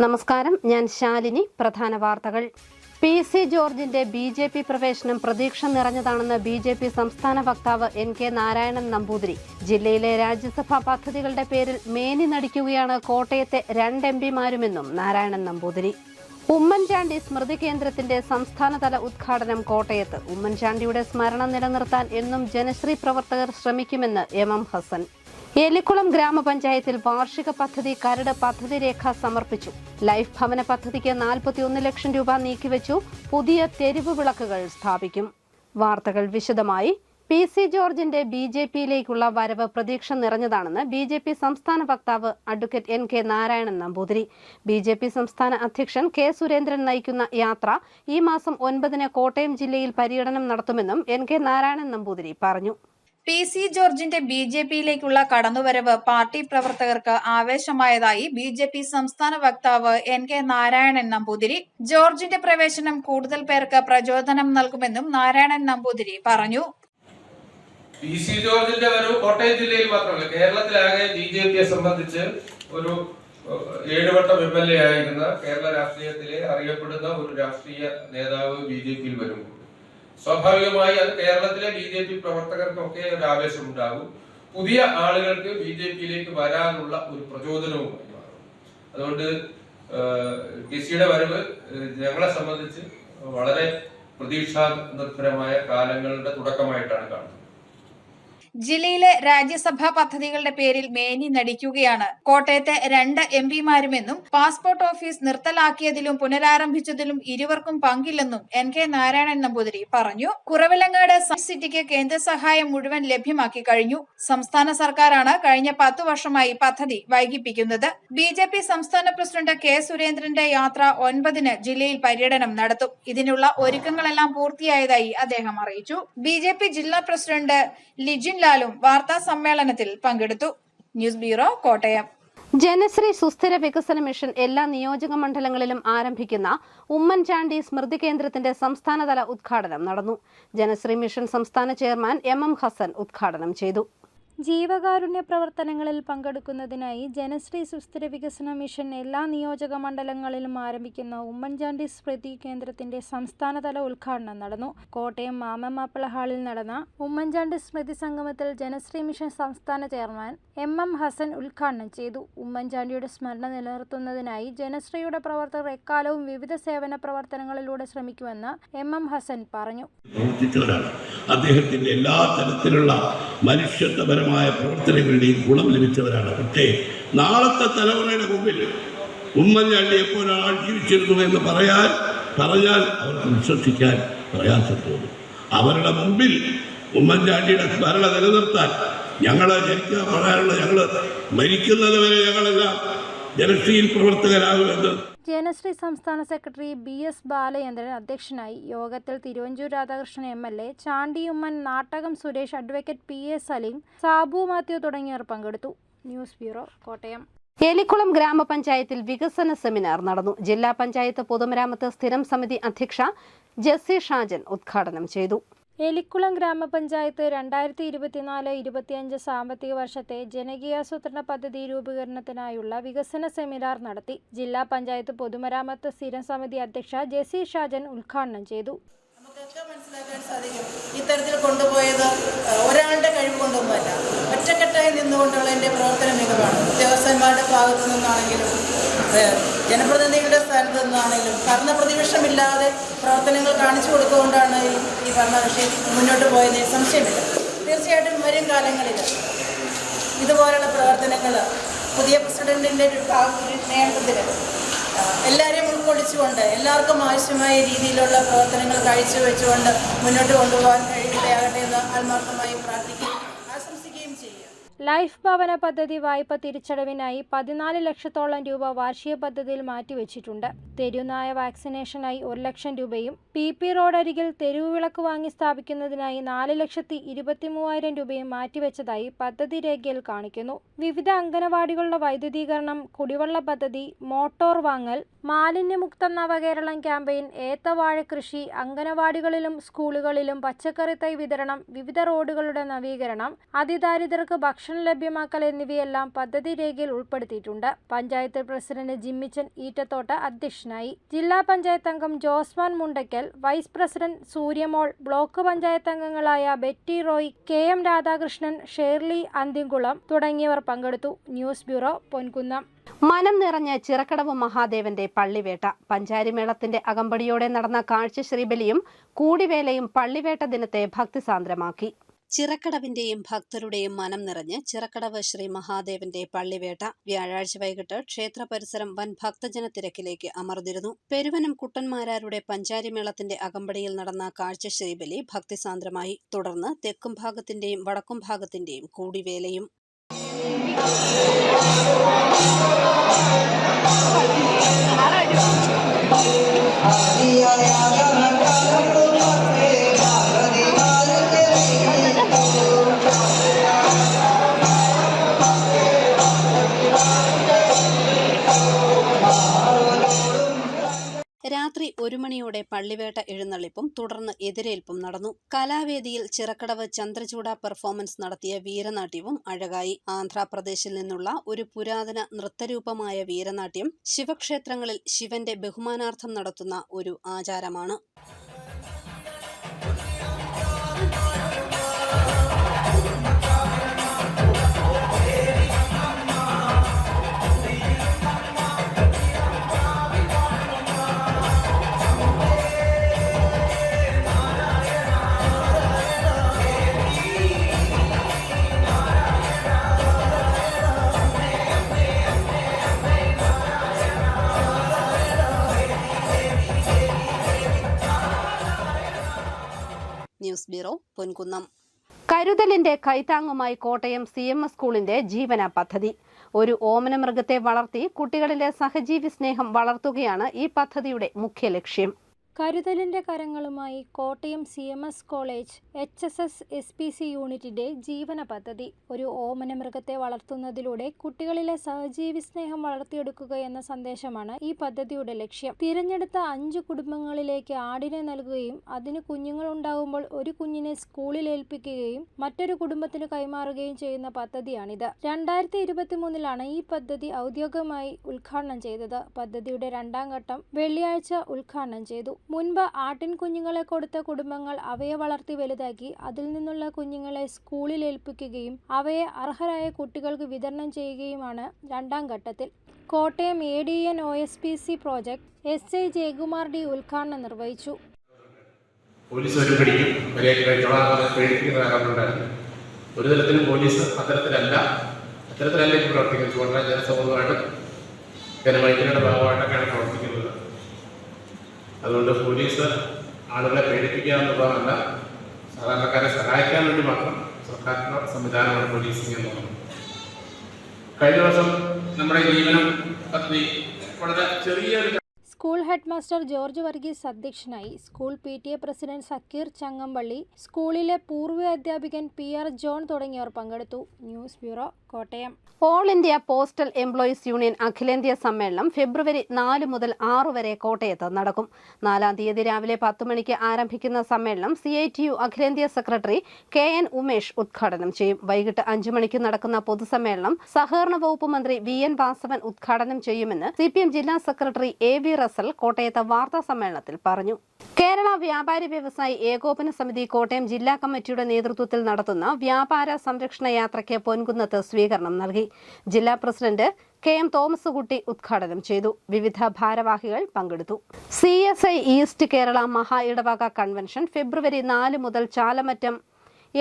നമസ്കാരം, ഞാൻ ശാലിനി. പ്രധാന വാർത്തകൾ. പി.സി. ജോർജിന്റെ ബി.ജെ.പി. പ്രവേശനം പ്രതീക്ഷ നിറഞ്ഞതാണെന്ന് ബി.ജെ.പി. സംസ്ഥാന വക്താവ് എൻ.കെ. നാരായണൻ നമ്പൂതിരി. ജില്ലയിലെ രാജ്യസഭാ പദ്ധതികളുടെ പേരിൽ മേനി നടിക്കുകയാണ് കോട്ടയത്തെ 2 എം.പിമാരുമെന്നും നാരായണൻ നമ്പൂതിരി. ഉമ്മൻചാണ്ടി സ്മൃതി കേന്ദ്രത്തിന്റെ സംസ്ഥാനതല ഉദ്ഘാടനം കോട്ടയത്ത്. ഉമ്മൻചാണ്ടിയുടെ സ്മരണ നിലനിർത്താൻ എന്നും ജനശ്രീ പ്രവർത്തകർ ശ്രമിക്കുമെന്ന് എം. ഹസൻ. എലിക്കുളം ഗ്രാമപഞ്ചായത്തിൽ വാർഷിക പദ്ധതി കരട് പദ്ധതി രേഖ സമർപ്പിച്ചു. ലൈഫ് ഭവന പദ്ധതിക്ക് 41 ലക്ഷം രൂപ നീക്കിവെച്ചു. പുതിയ തെരുവ് വിളക്കുകൾ സ്ഥാപിക്കും. വാർത്തകൾ വിശദമായി. പി.സി. ജോർജിന്റെ ബി.ജെ.പിയിലേക്കുള്ള വരവ് പ്രതീക്ഷ നിറഞ്ഞതാണെന്ന് ബി.ജെ.പി. സംസ്ഥാന വക്താവ് advocate N.K.. Narayanan Namboothiri. BJP. സംസ്ഥാന അധ്യക്ഷൻ കെ. സുരേന്ദ്രൻ നയിക്കുന്ന യാത്ര ഈ മാസം 9-ന് കോട്ടയം ജില്ലയിൽ പര്യടനം നടത്തുമെന്നും എൻ.കെ. നാരായണൻ നമ്പൂതിരി പറഞ്ഞു. പി.സി. ജോർജിന്റെ ബി.ജെ.പിയിലേക്കുള്ള കടന്നുവരവ് പാർട്ടി പ്രവർത്തകർക്ക് ആവേശമായതായി ബി.ജെ.പി. സംസ്ഥാന വക്താവ് എൻ.കെ. നാരായണൻ നമ്പൂതിരി. ജോർജിന്റെ പ്രവേശനം കൂടുതൽ പേർക്ക് പ്രചോദനം നൽകുമെന്നും നാരായണൻ നമ്പൂതിരി പറഞ്ഞു. പി.സി. ജോർജിന്റെ വരവ് കോട്ടയം ജില്ലയിൽ മാത്രമല്ല, കേരളത്തിലാകെ ബി.ജെ.പിയെ സംബന്ധിച്ച് ഒരു 7 വട്ടം എം.എൽ.എ. ആയിരുന്ന കേരള രാഷ്ട്രീയത്തിലെ അറിയപ്പെടുന്ന ഒരു രാഷ്ട്രീയ നേതാവ് ബി.ജെ.പിയിൽ വരുമ്പോൾ സ്വാഭാവികമായി അത് കേരളത്തിലെ ബി.ജെ.പി. പ്രവർത്തകർക്കൊക്കെ ഒരു ആവേശം ഉണ്ടാകും. പുതിയ ആളുകൾക്ക് ബി.ജെ.പിയിലേക്ക് വരാനുള്ള ഒരു പ്രചോദനവുമായി മാറും. അതുകൊണ്ട് പി.സിയുടെ വരവ് ഞങ്ങളെ സംബന്ധിച്ച് വളരെ പ്രതീക്ഷാനിർഭരമായ കാലങ്ങളുടെ തുടക്കമായിട്ടാണ് കാണുന്നത്. ജില്ലയിലെ രാജ്യസഭാ പദ്ധതികളുടെ പേരിൽ മേനി നടിക്കുകയാണ് കോട്ടയത്തെ 2 എം.പിമാരുമെന്നും പാസ്പോർട്ട് ഓഫീസ് നിർത്തലാക്കിയതിലും പുനരാരംഭിച്ചതിലും ഇരുവർക്കും പങ്കില്ലെന്നും എൻ.കെ. നാരായണൻ നമ്പൂതിരി പറഞ്ഞു. കുറവിലങ്ങാട് സയൻസ് സിറ്റിക്ക് കേന്ദ്ര സഹായം മുഴുവൻ ലഭ്യമാക്കി കഴിഞ്ഞു. സംസ്ഥാന സർക്കാരാണ് കഴിഞ്ഞ 10 വർഷമായി പദ്ധതി വൈകിപ്പിക്കുന്നത്. ബി.ജെ.പി. സംസ്ഥാന പ്രസിഡന്റ് കെ. സുരേന്ദ്രന്റെ യാത്ര 9-ന് ജില്ലയിൽ പര്യടനം നടത്തും. ഇതിനുള്ള ഒരുക്കങ്ങളെല്ലാം പൂർത്തിയായതായി അദ്ദേഹം അറിയിച്ചു. ബി.ജെ.പി. ജില്ലാ പ്രസിഡന്റ് ലിജിൻ ലാലും വാർത്താ സമ്മേളനത്തിൽ പങ്കെടുത്തു. News bureau, Kottayam. ജനശ്രീ സുസ്ഥിര വികസന മിഷൻ എല്ലാ നിയോജക മണ്ഡലങ്ങളിലും ആരംഭിക്കുന്ന ഉമ്മൻചാണ്ടി സ്മൃതി കേന്ദ്രത്തിന്റെ സംസ്ഥാനതല ഉദ്ഘാടനം നടന്നു. ജനശ്രീ മിഷൻ സംസ്ഥാന ചെയർമാൻ എം. ഹസൻ ഉദ്ഘാടനം ചെയ്തു. ജീവകാരുണ്യ പ്രവർത്തനങ്ങളിൽ പങ്കെടുക്കുന്നതിനായി ജനശ്രീ സുസ്ഥിര വികസന മിഷൻ എല്ലാ നിയോജക മണ്ഡലങ്ങളിലും ആരംഭിക്കുന്ന ഉമ്മൻചാണ്ടി സ്മൃതി കേന്ദ്രത്തിന്റെ സംസ്ഥാനതല ഉദ്ഘാടനം നടന്നു. കോട്ടയം മാമമാപ്പിള ഹാളിൽ നടന്ന ഉമ്മൻചാണ്ടി സ്മൃതി സംഗമത്തിൽ ജനശ്രീ മിഷൻ സംസ്ഥാന ചെയർമാൻ എം. ഹസൻ ഉദ്ഘാടനം ചെയ്തു. ഉമ്മൻചാണ്ടിയുടെ സ്മരണ നിലനിർത്തുന്നതിനായി ജനശ്രീയുടെ പ്രവർത്തകർ എക്കാലവും വിവിധ സേവന പ്രവർത്തനങ്ങളിലൂടെ ശ്രമിക്കുമെന്ന് എം. ഹസൻ പറഞ്ഞു. അദ്ദേഹത്തിന്റെ എല്ലാ തരത്തിലുള്ള മനുഷ്യത്വപരമായ പ്രവർത്തനങ്ങളുടെയും ഗുണം ലഭിച്ചവരാണ്. പക്ഷേ നാളത്തെ തലമുറയുടെ മുമ്പിൽ ഉമ്മൻചാണ്ടി എപ്പോഴാണ് ജീവിച്ചിരുന്നു എന്ന് പറഞ്ഞാൽ അവർക്ക് വിശ്വസിക്കാൻ പ്രയാസം തോന്നും. അവരുടെ മുമ്പിൽ ഉമ്മൻചാണ്ടിയുടെ സ്മരണ നിലനിർത്താൻ ഞങ്ങളെ ജനിക്കാൻ പറയാനുള്ള ഞങ്ങൾ മരിക്കുന്നത് വരെ ഞങ്ങളെല്ലാം ജനശ്രീയിൽ പ്രവർത്തകരാകുമെന്ന് ജനശ്രീ സംസ്ഥാന സെക്രട്ടറി ബി.എസ്. ബാലചന്ദ്രൻ അധ്യക്ഷനായി. യോഗത്തിൽ Thiruvanchoor Radhakrishnan MLA., Chandy Oommen, Nattakam Suresh, advocate P A. Saleem, Sabu Mathew തുടങ്ങിയവർ പങ്കെടുത്തു. News bureau, Kottayam. എലിക്കുളം ഗ്രാമപഞ്ചായത്തിൽ വികസന സെമിനാർ നടന്നു. ജില്ലാ പഞ്ചായത്ത് പൊതുമരാമത്ത് സ്ഥിരം സമിതി അധ്യക്ഷ ജെസ്സി ഷാജൻ ഉദ്ഘാടനം ചെയ്തു. എലിക്കുളം ഗ്രാമപഞ്ചായത്ത് 2024-25 സാമ്പത്തിക വർഷത്തെ ജനകീയാസൂത്രണ പദ്ധതി രൂപീകരണത്തിനായുള്ള വികസന സെമിനാർ നടത്തി. ജില്ലാ പഞ്ചായത്ത് പൊതുമരാമത്ത് സ്ഥിരം സമിതി അധ്യക്ഷ ജെസ്സി ഷാജൻ ഉദ്ഘാടനം ചെയ്തു. നമുക്കൊക്കെ മനസ്സിലാക്കാൻ സാധിക്കും, ഇത്തരത്തിൽ കൊണ്ടുപോയത് ഒരാളുടെ കഴിവ് കൊണ്ടൊന്നുമല്ല, ഒറ്റക്കെട്ടായി നിന്നുകൊണ്ടുള്ള എൻ്റെ പ്രവർത്തന മികവാണ്. ഉദ്യോഗസ്ഥന്മാരുടെ ഭാഗത്തു നിന്നാണെങ്കിലും ജനപ്രതിനിധികളുടെ സ്ഥാനത്ത് നിന്നാണെങ്കിലും ഭരണപ്രതിപക്ഷമില്ലാതെ പ്രവർത്തനങ്ങൾ കാണിച്ചു കൊടുത്തുകൊണ്ടാണ് ഈ ഭരണകക്ഷി മുന്നോട്ട് പോയതിന് സംശയമില്ല. തീർച്ചയായിട്ടും വരും കാലങ്ങളിൽ ഇതുപോലുള്ള പ്രവർത്തനങ്ങൾ പുതിയ പ്രസിഡന്റിൻ്റെ നേതൃത്വത്തിൽ എല്ലാവരെയും ഉൾക്കൊള്ളിച്ചുകൊണ്ട് എല്ലാവർക്കും ആവശ്യമായ രീതിയിലുള്ള പ്രവർത്തനങ്ങൾ കാഴ്ചവെച്ചുകൊണ്ട് മുന്നോട്ട് കൊണ്ടുപോകാൻ കഴിയുകയാകട്ടെ എന്ന് ആത്മാർത്ഥമായി പ്രാർത്ഥിക്കുകയും ആശംസിക്കുകയും ചെയ്യുക. ലൈഫ് ഭവന പദ്ധതി വായ്പ തിരിച്ചടവിനായി 14 ലക്ഷത്തോളം രൂപ വാർഷിക പദ്ധതിയിൽ മാറ്റിവെച്ചിട്ടുണ്ട്. തെരുവുനായ വാക്സിനേഷനായി 1 ലക്ഷം രൂപയും പി റോഡരികിൽ തെരുവ് വിളക്ക് വാങ്ങി സ്ഥാപിക്കുന്നതിനായി 4,23,000 രൂപയും മാറ്റിവെച്ചതായി പദ്ധതി രേഖയിൽ കാണിക്കുന്നു. വിവിധ അംഗനവാടികളുടെ വൈദ്യുതീകരണം, കുടിവെള്ള പദ്ധതി, മോട്ടോർ വാങ്ങൽ, മാലിന്യമുക്ത നവകേരളം ക്യാമ്പയിൻ, ഏത്തവാഴ കൃഷി, അംഗനവാടികളിലും സ്കൂളുകളിലും പച്ചക്കറി തൈ വിതരണം, വിവിധ റോഡുകളുടെ നവീകരണം, അതിദാരിദ്ര്യർക്ക് ഭക്ഷണം ഭക്ഷണം ലഭ്യമാക്കൽ എന്നിവയെല്ലാം പദ്ധതി രേഖയിൽ ഉൾപ്പെടുത്തിയിട്ടുണ്ട്. പഞ്ചായത്ത് പ്രസിഡന്റ് ജിമ്മിച്ചൻ ഈറ്റത്തോട്ട് അധ്യക്ഷനായി. ജില്ലാ പഞ്ചായത്ത് അംഗം Josman Mundakkal, vice president Suryamol, block panchayat അംഗങ്ങളായ ബെറ്റി റോയ്, KM രാധാകൃഷ്ണൻ, ഷേർലി അന്തിങ്കുളം തുടങ്ങിയവർ പങ്കെടുത്തു. News bureau, Ponkunnam. മനം നിറഞ്ഞ് ചിറക്കടവ് മഹാദേവന്റെ പള്ളിവേട്ട. പഞ്ചാരിമേളത്തിന്റെ അകമ്പടിയോടെ നടന്ന കാഴ്ചശ്രീബലിയും കൂടിവേലയും പള്ളിവേട്ട ദിനത്തെ ഭക്തിസാന്ദ്രമാക്കി. ചിറക്കടവിന്റെയും ഭക്തരുടെയും മനം നിറഞ്ഞ് ചിറക്കടവ് ശ്രീ മഹാദേവന്റെ പള്ളിവേട്ട വ്യാഴാഴ്ച വൈകിട്ട് ക്ഷേത്ര പരിസരം വൻ ഭക്തജന തിരക്കിലേക്ക് അമർന്നിരുന്നു. പെരുവനം കുട്ടന്മാരാരുടെ പഞ്ചാരിമേളത്തിന്റെ അകമ്പടിയിൽ നടന്ന കാഴ്ചശ്രീബലി ഭക്തിസാന്ദ്രമായി. തുടർന്ന് തെക്കും ഭാഗത്തിന്റെയും വടക്കും ഭാഗത്തിന്റെയും കൂടിവേലയും. രാത്രി 1 മണിയോടെ പള്ളിവേട്ട എഴുന്നള്ളിപ്പും തുടർന്ന് എതിരേൽപ്പും നടന്നു. കലാവേദിയിൽ ചിറക്കടവ് ചന്ദ്രചൂഡ പെർഫോമൻസ് നടത്തിയ വീരനാട്യവും അഴകായി. ആന്ധ്രാപ്രദേശിൽ നിന്നുള്ള ഒരു പുരാതന നൃത്തരൂപമായ വീരനാട്യം ശിവക്ഷേത്രങ്ങളിൽ ശിവന്റെ ബഹുമാനാർത്ഥം നടത്തുന്ന ഒരു ആചാരമാണ്. News bureau, Ponkunnam. കരുതലിന്റെ കൈത്താങ്ങുമായി കോട്ടയം CMS സ്കൂളിന്റെ ജീവന പദ്ധതി. ഒരു ഓമന മൃഗത്തെ വളർത്തി കുട്ടികളിലെ സഹജീവി സ്നേഹം വളർത്തുകയാണ് ഈ പദ്ധതിയുടെ മുഖ്യ ലക്ഷ്യം. കരുതലിന്റെ കരങ്ങളുമായി Kottayam CMS college HSS SPC യൂണിറ്റിന്റെ ജീവന പദ്ധതി. ഒരു ഓമന മൃഗത്തെ വളർത്തുന്നതിലൂടെ കുട്ടികളിലെ സഹജീവി സ്നേഹം വളർത്തിയെടുക്കുക എന്ന സന്ദേശമാണ് ഈ പദ്ധതിയുടെ ലക്ഷ്യം. തിരഞ്ഞെടുത്ത 5 കുടുംബങ്ങളിലേക്ക് ആടിനെ നൽകുകയും അതിന് കുഞ്ഞുങ്ങളുണ്ടാകുമ്പോൾ ഒരു കുഞ്ഞിനെ സ്കൂളിൽ ഏൽപ്പിക്കുകയും മറ്റൊരു കുടുംബത്തിന് കൈമാറുകയും ചെയ്യുന്ന പദ്ധതിയാണിത്. 2023 ഈ പദ്ധതി ഔദ്യോഗികമായി ഉദ്ഘാടനം ചെയ്തത്. പദ്ധതിയുടെ 2ാം ഘട്ടം വെള്ളിയാഴ്ച ഉദ്ഘാടനം ചെയ്തു. മുൻപ് ആട്ടിൻ കുഞ്ഞുങ്ങളെ കൊടുത്ത കുടുംബങ്ങൾ അവയെ വളർത്തി വലുതാക്കി അതിൽ നിന്നുള്ള കുഞ്ഞുങ്ങളെ സ്കൂളിൽ ഏൽപ്പിക്കുകയും അവയെ അർഹരായ കുട്ടികൾക്ക് വിതരണം ചെയ്യുകയുമാണ് 2ാം ഘട്ടത്തിൽ. Kottayam ADN OSPC project SI Jayakumar D ഉദ്ഘാടനം നിർവഹിച്ചു. പോലീസ് ഒരു തരത്തിലും പോലീസ് അത്തരത്തിലല്ല പ്രവർത്തിക്കുന്നത്. ജനസമൂഹമായിട്ട് ജനമൈത്രിയുടെ ഭാഗമായിട്ടൊക്കെയാണ് പ്രവർത്തിക്കുന്നത്. അതുകൊണ്ട് പോലീസ് ആളുകളെ പേടിപ്പിക്കുക എന്നുള്ളതല്ല, സാധാരണക്കാരെ സഹായിക്കാൻ വേണ്ടി മാത്രം സർക്കാരിൻ്റെ സംവിധാനമാണ് പോലീസിംഗ് എന്നുള്ളത്. കഴിഞ്ഞ വർഷം നമ്മുടെ ജീവനം പദ്ധതി വളരെ ചെറിയൊരു school head master George Varghese അധ്യക്ഷനായി. School PTA president Sakeer Changampally, സ്കൂളിലെ പൂർവ്വ അധ്യാപകൻ PR ജോൺ തുടങ്ങിയവർ പങ്കെടുത്തു. News bureau, Kottayam. All India postal employees union അഖിലേന്ത്യാ സമ്മേളനം ഫെബ്രുവരി 4 മുതൽ 6 വരെ കോട്ടയത്ത് നടക്കും. 4-ാം തീയതി രാവിലെ 10 മണിക്ക് ആരംഭിക്കുന്ന സമ്മേളനം CITU അഖിലേന്ത്യാ സെക്രട്ടറി KN ഉമേഷ് ഉദ്ഘാടനം ചെയ്യും. വൈകിട്ട് 5 മണിക്ക് നടക്കുന്ന പൊതുസമ്മേളനം സഹകരണ വകുപ്പ് മന്ത്രി VN വാസവൻ ഉദ്ഘാടനം ചെയ്യുമെന്ന് CPM ജില്ലാ സെക്രട്ടറി AV റസൽ കോട്ടയത്ത് വാർത്താ സമ്മേളനത്തിൽ പറഞ്ഞു. കേരള വ്യാപാരി വ്യവസായി ഏകോപന സമിതി കോട്ടയം ജില്ലാ കമ്മിറ്റിയുടെ നേതൃത്വത്തിൽ നടത്തുന്ന വ്യാപാര സംരക്ഷണ യാത്രയ്ക്ക് പൊൻകുന്നത്ത് സ്വീകരണം നൽകി. ജില്ലാ പ്രസിഡന്റ് KM തോമസ് കുട്ടി ഉദ്ഘാടനം ചെയ്തു. വിവിധ ഭാരവാഹികൾ പങ്കെടുത്തു. CSI ഈസ്റ്റ് കേരള മഹാ ഇടവക കൺവെൻഷൻ ഫെബ്രുവരി 4 മുതൽ ചാലമറ്റം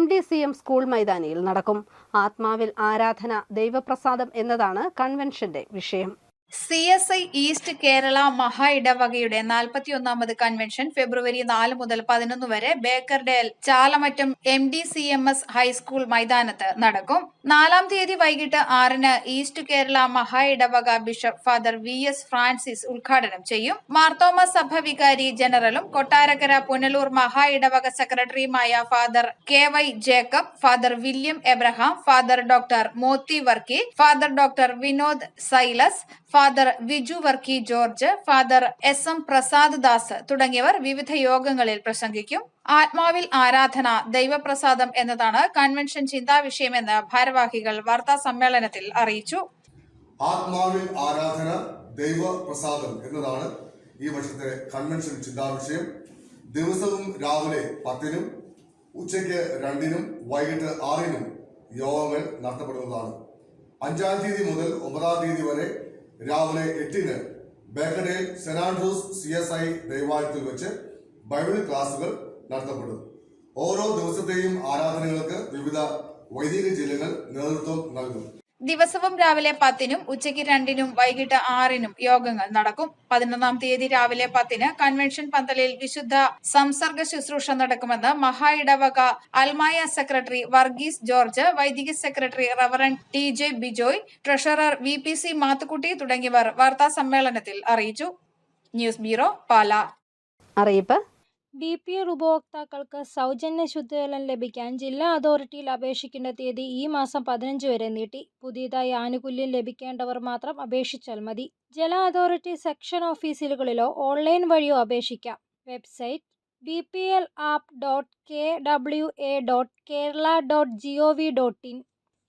MDCM സ്കൂൾ മൈതാനിയിൽ നടക്കും. ആത്മാവിൽ ആരാധന ദൈവപ്രസാദം എന്നതാണ് കൺവെൻഷന്റെ വിഷയം. CSI ഈസ്റ്റ് കേരള മഹാ ഇടവകയുടെ 41ാമത് കൺവെൻഷൻ ഫെബ്രുവരി 4 മുതൽ 11 വരെ ബേക്കർഡേൽ ചാലമറ്റം MDCMS ഹൈസ്കൂൾ മൈതാനത്ത് നടക്കും. 4-ാം തീയതി വൈകിട്ട് 6-ന് ഈസ്റ്റ് കേരള മഹാ ഇടവക ബിഷപ്പ് ഫാദർ VS ഫ്രാൻസിസ് ഉദ്ഘാടനം ചെയ്യും. മാർത്തോമ സഭ വികാരി ജനറലും കൊട്ടാരക്കര പുനലൂർ മഹാ ഇടവക സെക്രട്ടറിയുമായ father KY Jacob, father William Abraham, father doctor Mothi Varkey, father doctor Vinod Silas, father Viju Varkey George, father SM Prasad Das തുടങ്ങിയവർ വിവിധ യോഗങ്ങളിൽ പ്രസംഗിക്കും. ആത്മാവിൽ ആരാധന, ദൈവപ്രസാദം എന്നതാണ് കൺവെൻഷൻ ചിന്താവിഷയമെന്ന് ഭാരവാഹികൾ വാർത്താ സമ്മേളനത്തിൽ അറിയിച്ചു. ആത്മാവിൽ ആരാധന, ദൈവപ്രസാദം എന്നതാണ് ഈ വർഷത്തെ കൺവെൻഷൻ ചിന്താവിഷയം. ദിവസവും രാവിലെ 10-നും ഉച്ചയ്ക്ക് 2-നും വൈകിട്ട് 6-നും യോഗങ്ങൾ നടത്തപ്പെടുന്നതാണ്. 5-ാം തീയതി മുതൽ 9-ാം തീയതി വരെ രാവിലെ 8-ന് ബേക്കഡേൽ സെന്റ് ആൻഡ്രൂസ് CSI ദൈവാലയത്തിൽ വെച്ച് ബൈബിൾ ക്ലാസുകൾ നടത്തപ്പെടും. ഓരോ ദിവസത്തെയും ആരാധനകൾക്ക് വിവിധ വൈദിക ജില്ലകൾ നേതൃത്വം നൽകും. ദിവസവും രാവിലെ 10-നും ഉച്ചയ്ക്ക് 2-നും വൈകിട്ട് 6-നും യോഗങ്ങൾ നടക്കും. 11-ാം തീയതി രാവിലെ 10-ന് കൺവെൻഷൻ പന്തലിൽ വിശുദ്ധ സംസർഗ ശുശ്രൂഷ നടക്കുമെന്ന് മഹാ ഇടവക അൽമായ സെക്രട്ടറി വർഗീസ് ജോർജ്, വൈദിക secretary reverend TJ Bijoy, treasurer VPC Mathukutty തുടങ്ങിയവർ വാർത്താ സമ്മേളനത്തിൽ അറിയിച്ചു. News bureau, Pala. അറിയിപ്പ്. BPL ഉപഭോക്താക്കൾക്ക് സൗജന്യ ശുദ്ധജലം ലഭിക്കാൻ ജില്ലാ അതോറിറ്റിയിൽ അപേക്ഷിക്കേണ്ട തീയതി ഈ മാസം 15 വരെ നീട്ടി. പുതിയതായി ആനുകൂല്യം ലഭിക്കേണ്ടവർ മാത്രം അപേക്ഷിച്ചാൽ മതി. ജല അതോറിറ്റി സെക്ഷൻ ഓഫീസുകളിലോ ഓൺലൈൻ വഴിയോ അപേക്ഷിക്കാം. Website bplapp.kwa.kerala.gov.in.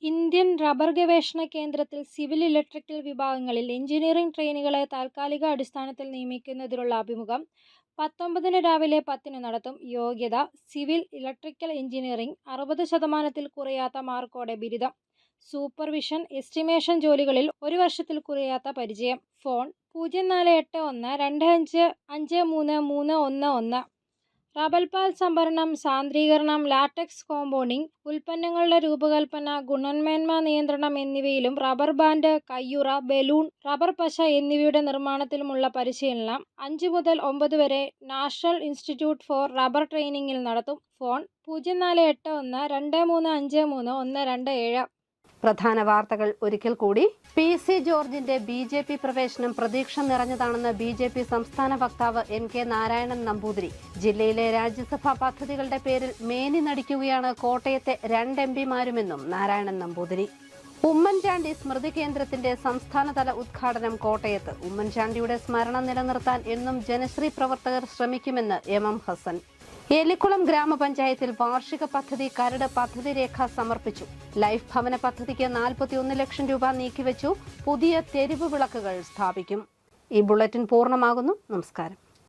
ഇന്ത്യൻ റബ്ബർ ഗവേഷണ കേന്ദ്രത്തിൽ സിവിൽ ഇലക്ട്രിക്കൽ വിഭാഗങ്ങളിൽ എഞ്ചിനീയറിംഗ് ട്രെയിനികളെ താൽക്കാലിക അടിസ്ഥാനത്തിൽ നിയമിക്കുന്നതിനുള്ള അഭിമുഖം 19-ന് രാവിലെ 10-ന് നടത്തും. യോഗ്യത: സിവിൽ ഇലക്ട്രിക്കൽ എഞ്ചിനീയറിംഗ്, 60% കുറയാത്ത മാർക്കോടെ ബിരുദം. സൂപ്പർവിഷൻ, എസ്റ്റിമേഷൻ ജോലികളിൽ 1 വർഷത്തിൽ കുറയാത്ത പരിചയം. ഫോൺ 048125533111. റബ്ബർ പാൽ സംഭരണം, സാന്ദ്രീകരണം, ലാറ്റക്സ് കോമ്പൗണ്ടിംഗ്, ഉൽപ്പന്നങ്ങളുടെ രൂപകൽപ്പന, ഗുണമേന്മ നിയന്ത്രണം എന്നിവയിലും റബ്ബർ ബാൻഡ്, കയ്യുറ, ബലൂൺ, റബ്ബർ പശ എന്നിവയുടെ നിർമ്മാണത്തിലുമുള്ള പരിശീലനം 5 മുതൽ 9 വരെ നാഷണൽ ഇൻസ്റ്റിറ്റ്യൂട്ട് ഫോർ റബ്ബർ ട്രെയിനിങ്ങിൽ നടത്തും. ഫോൺ 048123533127. പ്രധാന വാർത്തകൾ ഒരിക്കൽ കൂടി. PC ജോർജിന്റെ BJP പ്രവേശനം പ്രതീക്ഷ നിറഞ്ഞതാണെന്ന് BJP സംസ്ഥാന വക്താവ് NK നാരായണൻ നമ്പൂതിരി. ജില്ലയിലെ രാജ്യസഭാ പദ്ധതികളുടെ പേരിൽ മേനി നടിക്കുകയാണ് കോട്ടയത്തെ 2 MPമാരുമെന്നും നാരായണൻ നമ്പൂതിരി. ഉമ്മൻചാണ്ടി സ്മൃതി കേന്ദ്രത്തിന്റെ സംസ്ഥാനതല ഉദ്ഘാടനം കോട്ടയത്ത്. ഉമ്മൻചാണ്ടിയുടെ സ്മരണ നിലനിർത്താൻ എന്നും ജനശ്രീ പ്രവർത്തകർ ശ്രമിക്കുമെന്ന് MM ഹസൻ. എലിക്കുളം ഗ്രാമപഞ്ചായത്തിൽ വാർഷിക പദ്ധതി കരട് പദ്ധതി രേഖ സമർപ്പിച്ചു. ലൈഫ് ഭവന പദ്ധതിക്ക് 41 ലക്ഷം രൂപ നീക്കിവെച്ചു. പുതിയ തെരുവ് വിളക്കുകൾ സ്ഥാപിക്കും. ഈ ബുള്ളറ്റിൻ പൂർണ്ണമാകുന്നു. നമസ്കാരം.